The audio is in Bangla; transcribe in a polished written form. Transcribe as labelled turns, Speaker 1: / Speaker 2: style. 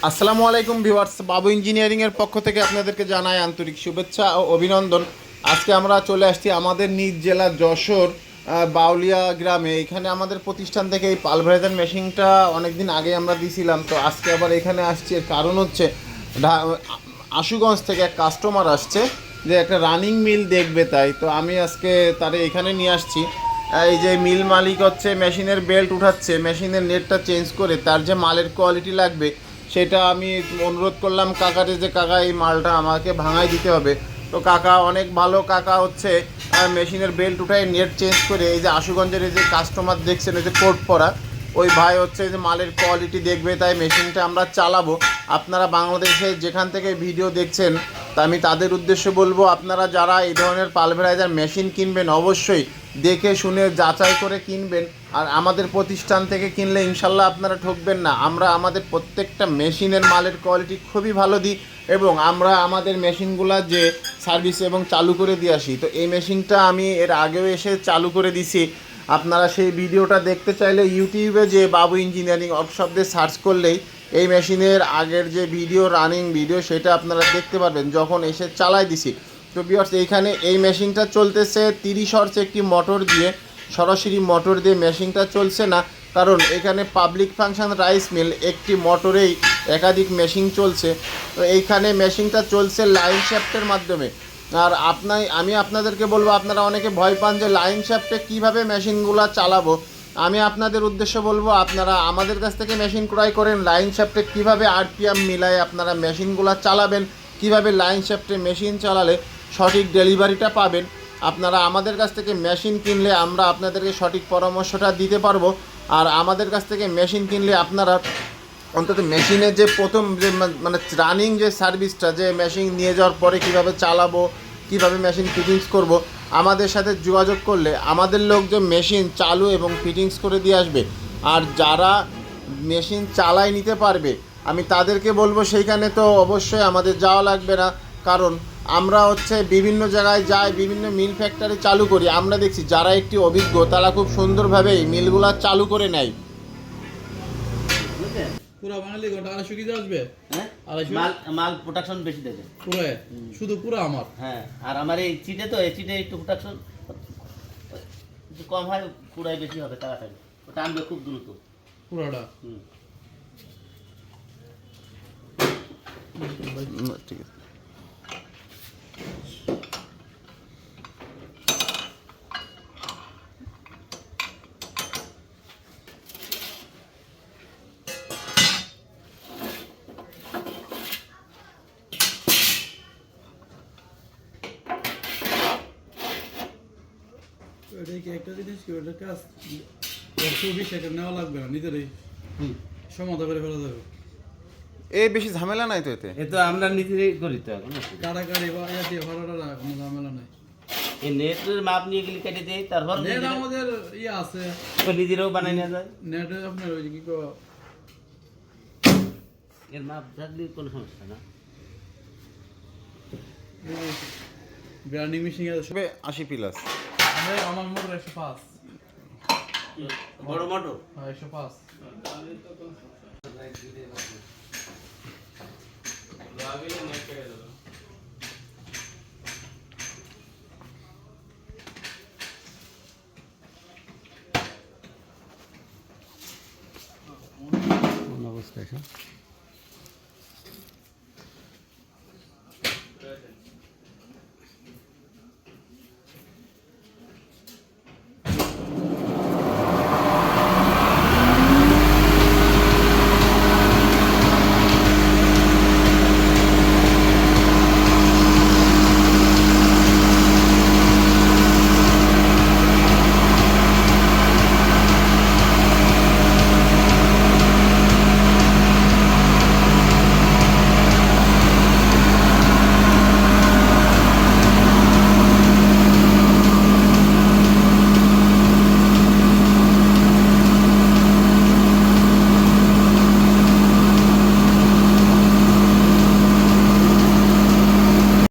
Speaker 1: আসসালামু আলাইকুম ভিউয়ার্স, বাবু ইঞ্জিনিয়ারিং এর পক্ষ থেকে আপনাদেরকে জানাই আন্তরিক শুভেচ্ছা ও অভিনন্দন। আজকে আমরা চলে আসছি আমাদের নিজ জেলা যশোর বাউলিয়া গ্রামে। এখানে আমাদের প্রতিষ্ঠান থেকে এই পালভারাইজার মেশিনটা অনেকদিন আগে আমরা দিয়েছিলাম, তো আজকে আবার এখানে আসছি। এর কারণ হচ্ছে আশুগঞ্জ থেকে এক কাস্টমার আসছে যে একটা রানিং মিল দেখবে, তাই তো আমি আজকে তারে এখানে নিয়ে আসছি। এই যে মিল মালিক হচ্ছে মেশিনের বেল্ট উঠাচ্ছে, মেশিনের নেটটা চেঞ্জ করে তার যে মালের কোয়ালিটি লাগবে সেটা আমি অনুরোধ করলাম কাকারে যে কাকা এই মালটা আমাকে ভাঙাই দিতে হবে। তো কাকা অনেক ভালো, কাকা হচ্ছে মেশিনের বেল্ট উঠায় নেট চেঞ্জ করে এই যে আশুগঞ্জের এই যে কাস্টমার দেখছেন এই যে কোট পরা ওই ভাই হচ্ছে যে মালের কোয়ালিটি দেখবে, তাই মেশিনটা আমরা চালাবো। আপনারা বাংলাদেশে যেখান থেকে ভিডিও দেখছেন তা আমি তাদের উদ্দেশ্যে বলবো, আপনারা যারা এই ধরনের পালভারাইজার মেশিন কিনবেন অবশ্যই দেখে শুনে যাচাই করে কিনবেন। আর আমাদের প্রতিষ্ঠান থেকে কিনলে ইনশাল্লাহ আপনারা ঠকবেন না। আমরা আমাদের প্রত্যেকটা মেশিনের মালের কোয়ালিটি খুবই ভালো দিই এবং আমরা আমাদের মেশিনগুলা যে সার্ভিস এবং চালু করে দিয়ে আসি। তো এই মেশিনটা আমি এর আগেও এসে চালু করে দিছি। আপনারা সেই ভিডিওটা দেখতে চাইলে ইউটিউবে যে বাবু ইঞ্জিনিয়ারিং ওয়ার্কশপ দিয়ে সার্চ করলেই এই মেশিনের আগের যে ভিডিও রানিং ভিডিও সেটা আপনারা দেখতে পারবেন যখন এসে চালাই দিছি। তো ভিউয়ার্স, এইখানে এই মেশিনটা চলতেছে 30 হর্স একটি মোটর দিয়ে, সরাসরি মোটর দিয়ে মেশিনটা চলছে না, কারণ এখানে পাবলিক ফাংশন রাইস মিল, একটি মোটরেই একাধিক মেশিন চলছে। তো এইখানে মেশিনটা চলছে লাইন শ্যাফটের মাধ্যমে। আর আমি আপনাদেরকে বলবো, আপনারা অনেকে ভয় পান যে লাইন শ্যাফটে কীভাবে মেশিনগুলো চালাবো। আমি আপনাদের উদ্দেশ্যে বলবো, আপনারা আমাদের কাছ থেকে মেশিন ক্রয় করেন, লাইন শ্যাফটে কীভাবে আরপিএম মিলায় আপনারা মেশিনগুলো চালাবেন, কীভাবে লাইন শ্যাফটে মেশিন চালালে সঠিক ডেলিভারিটা পাবেন। আপনারা আমাদের কাছ থেকে মেশিন কিনলে আমরা আপনাদেরকে সঠিক পরামর্শটা দিতে পারবো। আর আমাদের কাছ থেকে মেশিন কিনলে আপনারা অন্তত মেশিনের যে প্রথম যে মানে রানিং যে সার্ভিসটা, যে মেশিন নিয়ে যাওয়ার পরে কীভাবে চালাবো, কীভাবে মেশিন ফিটিংস করব, আমাদের সাথে যোগাযোগ করলে আমাদের লোক যে মেশিন চালু এবং ফিটিংস করে দিয়ে আসবে। আর যারা মেশিন চালাই নিতে পারবে আমি তাদেরকে বলবো সেইখানে তো অবশ্যই আমাদের যাওয়া লাগবে না, কারণ আমরা হচ্ছে বিভিন্ন জায়গায় যাই, বিভিন্ন মিল ফ্যাক্টরি চালু করি। আমরা দেখছি যারা একটি অভিজ্ঞ তারা খুব সুন্দরভাবেই মিলগুলা চালু করে নেয়।
Speaker 2: পুরা বাঙালি ঘন্টা 250 কেজি আসবে।
Speaker 3: হ্যাঁ,
Speaker 2: 250
Speaker 3: মাল প্রোডাকশন বেশি দেবে
Speaker 2: পুরো শুধু পুরো আমার।
Speaker 3: হ্যাঁ, আর আমার এই চিটে তো এই চিটে একটু প্রোডাকশন কম হয়, পুরাই বেশি হবে তাড়াতাড়ি, ওটা আনবে খুব দ্রুত
Speaker 2: পুরোটা।
Speaker 1: ঠিক আছে।
Speaker 2: এটাই কি একটা জিনিস কি, ওটা কাজ 120 সেকেন্ড নেওয়া লাগবে না, নিজেরই সমাধা করে ফেলা যাবে।
Speaker 1: এই বেশি ঝামেলা নাই তো এতে।
Speaker 3: এ তো আমরা নিজেরাই করি তো এখন।
Speaker 2: কাটাকাটি বা ইয়াতে ভাড়াটা কোনো ঝামেলা নাই।
Speaker 3: এই নেটের মাপ নিয়ে গেলে কেটে দেয়, তারপর
Speaker 2: নেট আমাদের ইয়ে আছে,
Speaker 3: নিজেরাও বানাই নেওয়া যায়।
Speaker 2: নেটে আপনার ওই কি কো
Speaker 3: এর মাপ থাকলে কোনো সমস্যা না।
Speaker 2: ব্র্যান্ডিং মেশিন আছে
Speaker 1: 80 প্লাস।
Speaker 2: আমার মোটর 105।
Speaker 3: বড় মোটর
Speaker 2: হ্যাঁ 105।
Speaker 3: অবস্থা